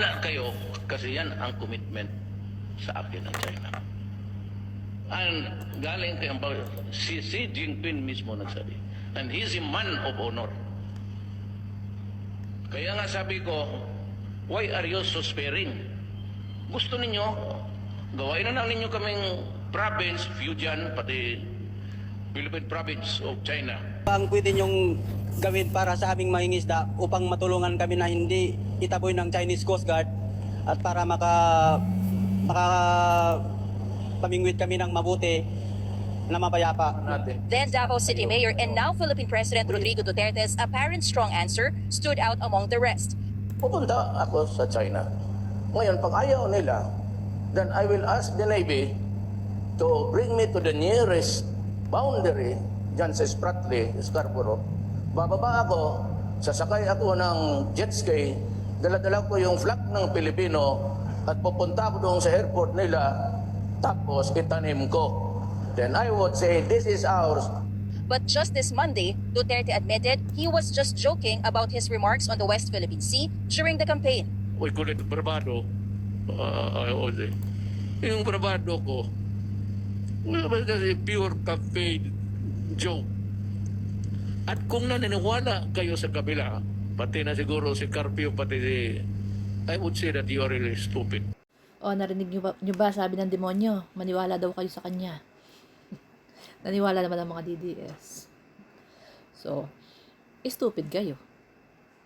Maniwala kayo kasi yan ang commitment sa akin ng China. And galing kay si Xi Jinping mismo nagsabi. And he's a man of honor. Kaya nga sabi ko, why are you so sparing? Gusto ninyo, gawain na lang ninyo kaming province, Fujian, pati Philippine province of China. Ang pwede niyong gawin para sa aming mangingisda upang matulungan kami na hindi itaboy ng Chinese Coast Guard at para pamingwit kami ng mabuti na mapayapa natin. Then Davao City Mayor and now Philippine President Rodrigo Duterte's apparent strong answer stood out among the rest. Pupunta ako sa China. Ngayon, pag ayaw nila, then I will ask the Navy to bring me to the nearest boundary dyan sa Spratly, Scarborough. Bababa ako, sasakay ako ng jet ski, dala-dala ko yung flag ng Pilipino at pupunta ako doon sa airport nila, tapos itanim ko. Then I would say, this is ours. But just this Monday, Duterte admitted he was just joking about his remarks on the West Philippine Sea during the campaign. We call it bravado. Yung bravado ko, kasi pure campaign joke. At kung naniniwala kayo sa kabila, pati na siguro si Carpio, pati si, I would say that you are really stupid. O, narinig nyo ba sabi ng demonyo? Maniwala daw kayo sa kanya. Naniwala naman ang mga DDS. So, stupid kayo.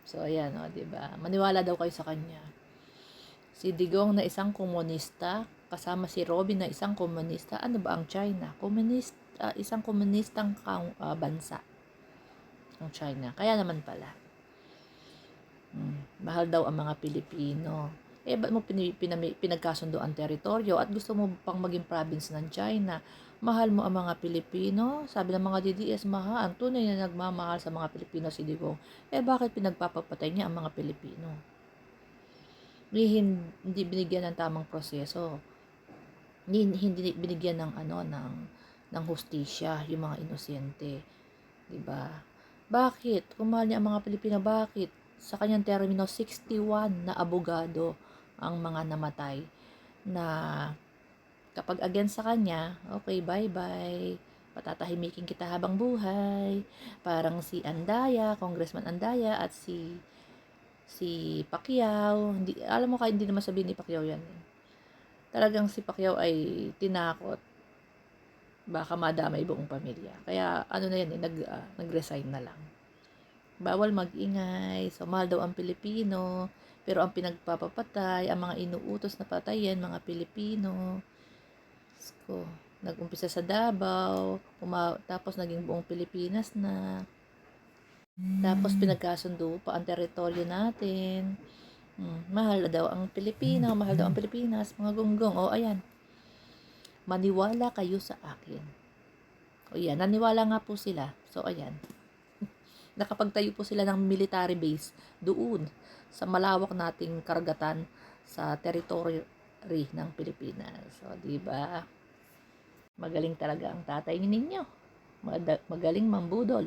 So, ayan, o, diba? Maniwala daw kayo sa kanya. Si Digong na isang komunista, kasama si Robin na isang komunista. Ano ba ang China? Isang komunistang bansa. Ang China. Kaya naman pala. Mahal daw ang mga Pilipino. Eh, ba't mo pinagkasundo ang teritoryo at gusto mo pang maging province ng China? Mahal mo ang mga Pilipino? Sabi ng mga DDS, mahal. Ang tunay na nagmamahal sa mga Pilipino si Digong. Eh, bakit pinagpapapatay niya ang mga Pilipino? Hindi binigyan ng tamang proseso. Hindi binigyan ng ng hustisya yung mga inosente. 'Di ba? Bakit? Kung mahal niya ang mga Pilipino, bakit? Sa kanyang termino, 61 na abogado ang mga namatay na kapag against sa kanya, okay, bye-bye. Patatahimikin kita habang buhay. Parang si Andaya, Congressman Andaya at si Pacquiao. Alam mo, hindi naman sabihin ni Pacquiao yan. Talagang si Pacquiao ay tinakot. Baka madamay buong pamilya. Kaya ano na yan, nag-resign na lang. Bawal mag-ingay. So, mahal daw ang Pilipino. Pero ang pinagpapapatay, ang mga inuutos na patayin, mga Pilipino. So, nag-umpisa sa Davao, tapos naging buong Pilipinas na. Tapos pinagkasundo pa ang teritoryo natin. Mahal daw ang Pilipino, mahal daw ang Pilipinas, mga gonggong. O, ayan. Maniwala kayo sa akin. O, yan. Naniwala nga po sila. So, ayan. Nakapagtayo po sila ng military base doon sa malawak nating karagatan sa territory ng Pilipinas. So, di ba? Magaling talaga ang tatay ninyo. Magaling mambudol.